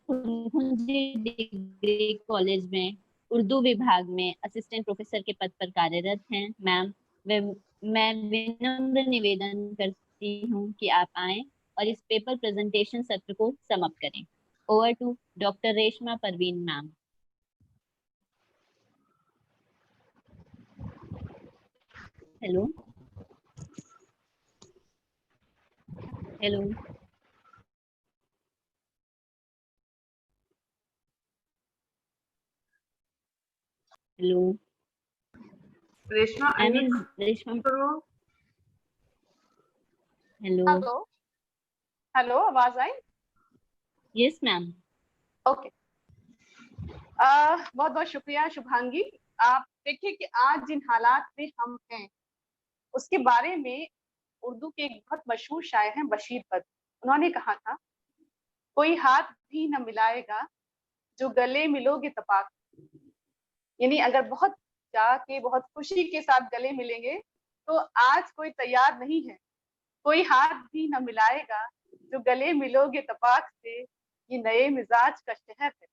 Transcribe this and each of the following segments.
खुंजी degree college में उर्दू विभाग में असिस्टेंट प्रोफेसर के पद पर कार्यरत हैं मैम। वे मैं विनम्र निवेदन करती हूँ कि आप आएं और इस पेपर प्रेजेंटेशन सत्र को समाप्त करें। Over to doctor Reshma Parveen ma'am. Hello. Hello. Hello. Reshma I unmute mean Reshma. करो। हेलो। हेलो। हेलो, आवाज आई? Yes ma'am. ओके। बहुत बहुत शुक्रिया शुभांगी। आप देखिए कि आज जिन हालात में हम हैं उसके बारे में उर्दू के एक बहुत मशहूर शायर हैं बशीर बद्र। उन्होंने कहा था, कोई हाथ भी न मिलाएगा जो गले मिलोगे तपाक। यानी अगर बहुत जाके बहुत खुशी के साथ गले मिलेंगे तो आज कोई तैयार नहीं है। कोई हाथ भी न मिलाएगा जो गले मिलोगे तपाक से। ये नए मिजाज का शहर है,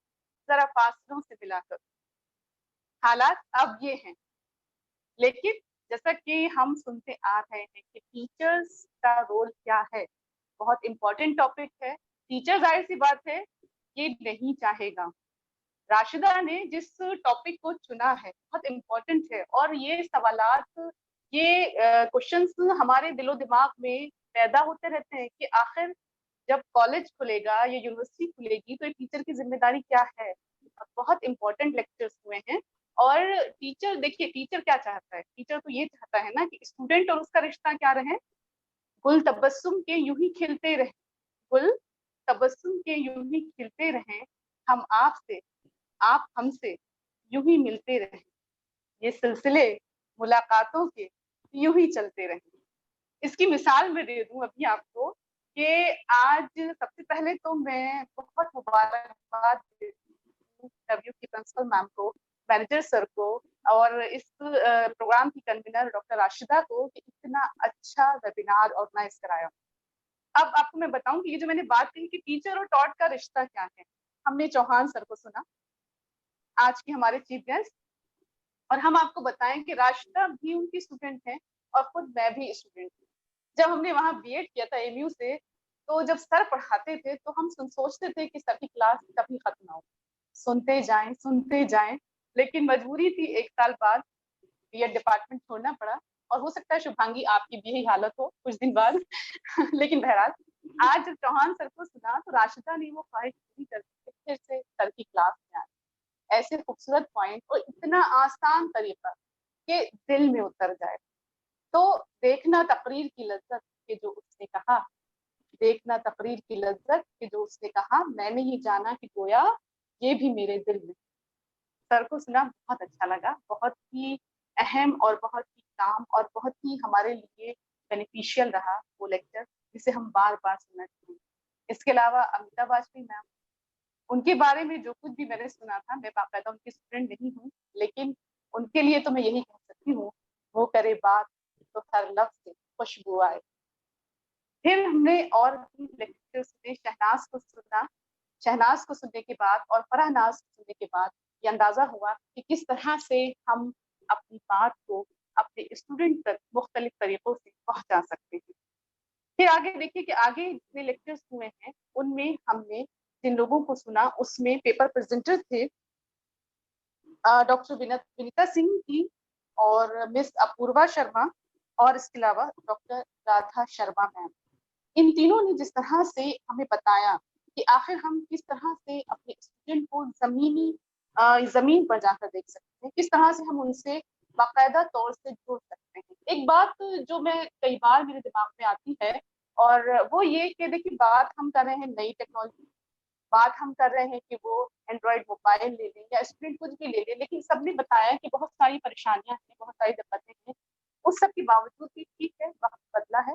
जरा फासलों से मिलाकर। हालात अब ये हैं, लेकिन जैसा कि हम सुनते आ रहे हैं कि टीचर्स का रोल क्या है, बहुत इंपॉर्टेंट टॉपिक है। टीचर जाहिर सी बात है ये नहीं चाहेगा। राशिदा ने जिस टॉपिक को चुना है बहुत इम्पोर्टेंट है, और ये सवालात, ये क्वेश्चंस हमारे दिलो दिमाग में पैदा होते रहते हैं कि आखिर जब कॉलेज खुलेगा या यूनिवर्सिटी खुलेगी तो एक टीचर की जिम्मेदारी क्या है। बहुत इंपॉर्टेंट लेक्चर्स हुए हैं। और टीचर, देखिए टीचर क्या चाहता है, टीचर तो ये चाहता है ना कि स्टूडेंट और उसका रिश्ता क्या रहे, गुल तबस्सुम के यूं ही खिलते रहे। गुल तबस्सुम के यूं ही खिलते रहे, हम आपसे, आप हमसे यूं ही मिलते रहे। ये सिलसिले मुलाकातों के यूं ही चलते रहे। इसकी मिसाल मैं दे दूं अभी आपको कि आज सबसे पहले तो मैं बहुत मुबारकबाद इंटरव्यू की प्रिंसिपल मैम को, मैनेजर सर को, और इस प्रोग्राम की कन्वीनर डॉक्टर राशिदा को कि इतना अच्छा वेबिनार ऑर्गेनाइज कराया। अब आपको मैं बताऊं कि ये जो मैंने बात कही कि टीचर और टॉट का रिश्ता क्या है, हमने चौहान सर को सुना, आज के हमारे चीफ गेस्ट। और हम आपको बताएं कि राशिदा भी उनकी स्टूडेंट है और खुद मैं भी स्टूडेंट हूँ। जब हमने वहां बीएड किया था एमयू से, तो जब सर पढ़ाते थे तो हम सोचते थे कि सर की क्लास कभी खत्म ना हो, सुनते जाएं। लेकिन मजबूरी थी, एक साल बाद बीएड डिपार्टमेंट छोड़ना पड़ा। और हो सकता है शुभांगी आपकी भी यही हालत हो कुछ दिन बाद। लेकिन बहरहाल, आज जब चौहान सर को सुना तो राशिदा ने वो ख्वाहिश पूरी कर दी कि फिर से सर की क्लास में आए। ऐसे खूबसूरत पॉइंट और इतना आसान तरीका कि दिल में उतर जाए। तो देखना तकरीर की लज्जत के जो उसने कहा, देखना तकरीर की लज्जत के जो उसने कहा, मैंने ये जाना कि गोया ये भी मेरे दिल में। सर को सुना बहुत अच्छा लगा, बहुत ही अहम और बहुत ही काम और बहुत ही हमारे लिए बेनिफिशियल रहा वो लेक्चर, जिसे हम बार बार सुनना चाहिए। इसके अलावा अमिता वाजपेयी मैम, उनके बारे में जो कुछ भी मैंने सुना था, मैं बाकायदा उनकी स्टूडेंट नहीं हूँ, लेकिन उनके लिए तो मैं यही कह सकती हूँ, वो करे बात तो हर लफ्ज से खुशबू आए। फिर हमने और भी लेक्चर सुने, शहनाज को सुना। शहनाज को सुनने के बाद और फरहनाज को सुनने के बाद ये अंदाजा हुआ कि किस तरह से हम अपनी बात को अपने स्टूडेंट तक मुख्तलिफ तरीकों से पहुंचा सकते हैं। फिर आगे देखिए कि आगे जितने लेक्चर्स हुए हैं उनमें हमने जिन लोगों को सुना उसमें पेपर प्रेजेंटर थे डॉक्टर विनीता सिंह की और मिस अपूर्वा शर्मा, और इसके अलावा डॉक्टर राधा शर्मा मैम। इन तीनों ने जिस तरह से हमें बताया कि आखिर हम किस तरह से अपने स्टूडेंट को जमीन पर जाकर देख सकते हैं, किस तरह से हम उनसे बाकायदा तौर से जुड़ सकते हैं। एक बात जो मैं कई बार मेरे दिमाग में आती है, और वो ये कि देखिए, बात हम कर रहे हैं नई टेक्नोलॉजी, बात हम कर रहे हैं कि वो एंड्रॉइड मोबाइल ले लें या स्क्रीन कुछ भी ले लें, लेकिन सबने बताया कि बहुत सारी परेशानियां हैं, बहुत सारी दिक्कतें हैं। उस सब के बावजूद भी ठीक है, वक्त बदला है,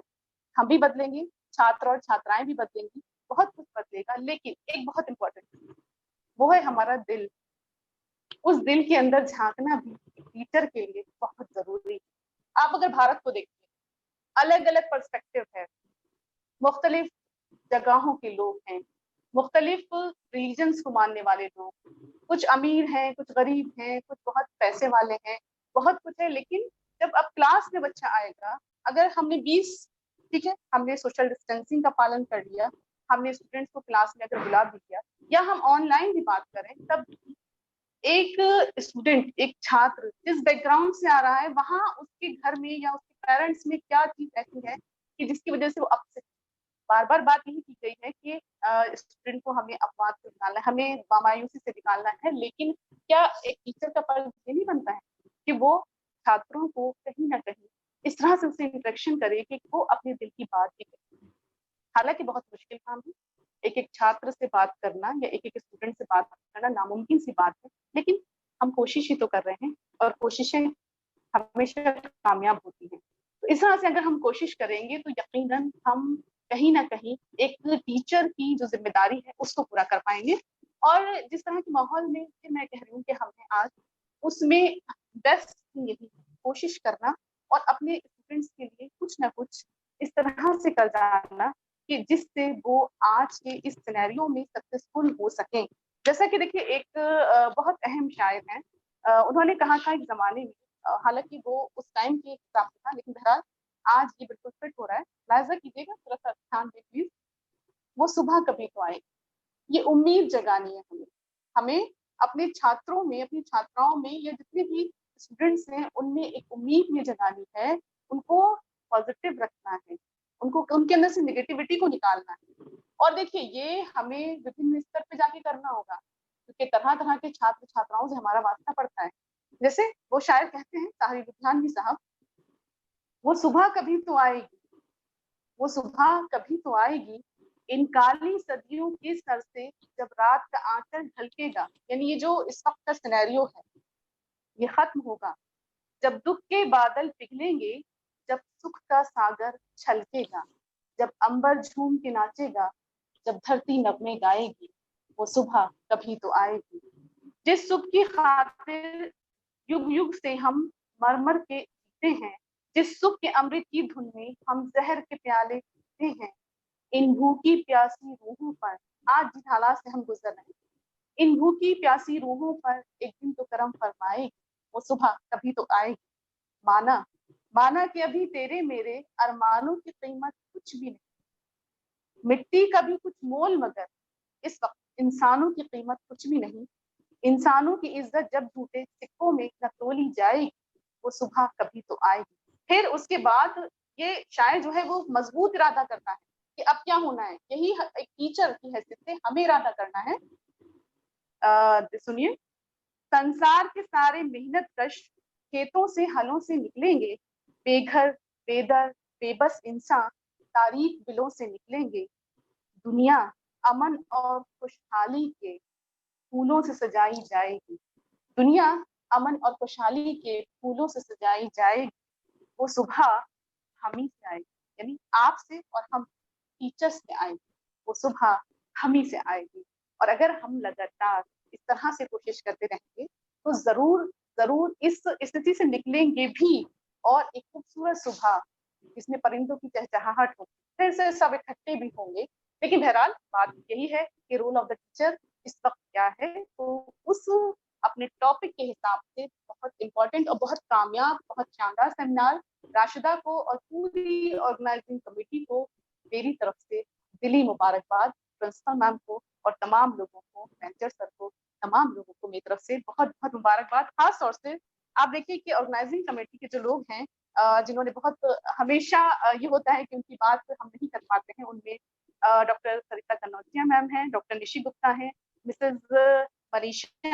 हम भी बदलेंगे, छात्र और छात्राएं भी बदलेंगी, बहुत कुछ बदलेगा। लेकिन एक बहुत इंपॉर्टेंट, वो है हमारा दिल। उस दिल के अंदर झांकना भी टीचर के लिए बहुत जरूरी है। आप अगर भारत को देखिए, अलग अलग पर्सपेक्टिव है, मुख्तलिफ जगहों के लोग हैं, मुख्तलिफ रिलीजन्स को मानने वाले लोग, कुछ अमीर हैं, कुछ गरीब हैं, कुछ बहुत पैसे वाले हैं, बहुत कुछ है। लेकिन जब अब क्लास में बच्चा आएगा, अगर हमने 20, ठीक है, हमने सोशल डिस्टेंसिंग का पालन कर लिया, हमने स्टूडेंट्स को क्लास में अगर बुला भी दिया, या हम ऑनलाइन भी बात करें, तब एक स्टूडेंट, एक छात्र जिस बैकग्राउंड से आ रहा है, वहां उसके घर में या उसके पेरेंट्स में क्या चीज ऐसी है कि जिसकी वजह से वो अपसेट। बार बार बात यही की गई है कि स्टूडेंट को हमें अपवाद से निकालना है, हमें मायूसी से निकालना है, लेकिन क्या एक टीचर का फर्ज ये नहीं बनता है कि वो छात्रों को कहीं ना कहीं इस तरह से उससे इंटरेक्शन करे कि वो अपने दिल की बात भी करे। हालांकि बहुत मुश्किल काम है, एक एक छात्र से बात करना या एक एक स्टूडेंट से बात करना नामुमकिन सी बात है, लेकिन हम कोशिश ही तो कर रहे हैं, और कोशिशें हमेशा कामयाब होती हैं। तो इस तरह से अगर हम कोशिश करेंगे तो यकीनन हम कहीं ना कहीं एक टीचर की जो जिम्मेदारी है उसको पूरा कर पाएंगे। और जिस तरह के माहौल में मैं कह रही हूँ कि हमने आज, उसमें बेस्ट यही कोशिश करना और अपने स्टूडेंट्स के लिए कुछ ना कुछ इस तरह से कर जाना कि जिससे वो आज के इस सिनेरियो में सक्सेसफुल हो सकें। जैसा कि देखिए, एक बहुत अहम शायर हैं, उन्होंने कहा था एक जमाने में, हालांकि वो उस टाइम के हिसाब से था, लेकिन बहरहाल आज ये बिल्कुल फिट हो रहा है। लाइजा कीजिएगा, थोड़ा सा ध्यान दें प्लीज। वो सुबह कभी तो आए, ये उम्मीद जगानी है हमें। हमें अपने छात्रों में, अपनी छात्राओं में, या जितने भी स्टूडेंट्स हैं उनमें एक उम्मीद ये जगानी है, उनको पॉजिटिव रखना है, उनको, उनके अंदर से निगेटिविटी को निकालना है। और देखिए, ये हमें विभिन्न स्तर पे जाके करना होगा, क्योंकि तरह तरह के छात्र छात्राओं से हमारा वास्ता पड़ता है। जैसे वो शायर कहते हैं, ताहिर लुधियानवी साहब, वो सुबह कभी तो आएगी, वो सुबह कभी तो आएगी, इन काली सदियों के सर से जब रात का आंचल ढलकेगा। यानी ये जो इस वक्त का सिनेरियो है, ये खत्म होगा जब दुख के बादल पिघलेंगे, जब सुख का सागर छलकेगा, जब अंबर झूम के नाचेगा, जब धरती नगमे गाएगी, वो सुबह कभी तो आएगी। जिस सुख की खातिर युग युग से हम मर के जीते हैं, जिस सुख के अमृत की धुन में हम जहर के प्याले पीते हैं, इन भूखी प्यासी रूहों पर, आज जिन हालात से हम गुजर रहे हैं, इन भूखी प्यासी रूहों पर एक दिन तो करम फरमाएगी, वो सुबह कभी तो आएगी। माना माना कि अभी तेरे मेरे अरमानों की कीमत कुछ भी नहीं, मिट्टी का भी कुछ मोल, मगर इस वक्त इंसानों की कीमत कुछ भी नहीं। इंसानों की इज्जत जब झूठे सिक्कों में न तोली जाएगी, वो सुबह कभी तो आएगी। फिर उसके बाद ये शायर जो है वो मजबूत इरादा करता है कि अब क्या होना है, यही एक टीचर की हैसियत से हमें इरादा करना है। सुनिए, संसार के सारे मेहनत कश खेतों से हलों से निकलेंगे, बेघर बेदर बेबस इंसान तारीख बिलों से निकलेंगे, दुनिया अमन और खुशहाली के फूलों से सजाई जाएगी, दुनिया अमन और खुशहाली के फूलों से सजाई जाएगी, वो सुबह हम ही से आएगी। यानी आपसे और हम टीचर्स से आएगी, वो सुबह हम ही से आएगी। और अगर हम लगातार इस तरह से कोशिश करते रहेंगे तो जरूर जरूर इस स्थिति से निकलेंगे भी, और एक खूबसूरत सुबह जिसमें परिंदों की चहचहाहट होगी, फिर से सब इकट्ठे भी होंगे। लेकिन बहरहाल बात यही है कि रोल ऑफ द टीचर इस वक्त क्या है, तो उस अपने टॉपिक के हिसाब से बहुत इंपॉर्टेंट और बहुत कामयाब, बहुत शानदार सेमिनार राशिदा को और पूरी ऑर्गेनाइजिंग कमेटी को मेरी तरफ से दिली मुबारकबाद, प्रिंसिपल मैम को और तमाम लोगों को, मैनेजर सर को, तमाम लोगों को मेरी तरफ से बहुत बहुत मुबारकबाद। खास तौर से आप देखिए कि ऑर्गेनाइजिंग कमेटी के जो लोग हैं, जिन्होंने बहुत, हमेशा ये होता है कि उनकी बात हम नहीं कर पाते हैं, उनमें डॉक्टर सरिता कनौजिया मैम हैं, डॉक्टर निशी गुप्ता हैं, मिसेज मनीषा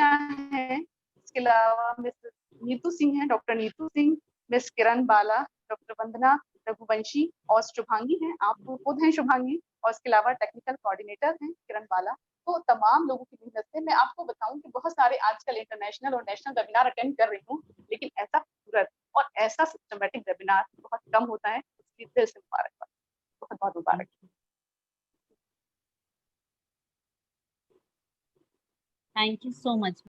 हैं, इसके अलावा मिसेज नीतू सिंह हैं, डॉक्टर नीतू सिंह, मिस किरण बाला, डॉक्टर वंदना रघुवंशी और शुभांगी हैं, आप खुद हैं शुभांगी, और इसके अलावा टेक्निकल कोऑर्डिनेटर हैं किरण बाला। तो तमाम लोगों की मेहनत से मैं आपको बताऊं कि बहुत सारे आजकल इंटरनेशनल और नेशनल वेबिनार अटेंड कर रही हूँ, लेकिन ऐसा खूबसूरत और ऐसा सिस्टमेटिक वेबिनार बहुत कम होता है, इसलिए दिल से मुबारकबाद, बहुत बहुत मुबारक। Thank you so much.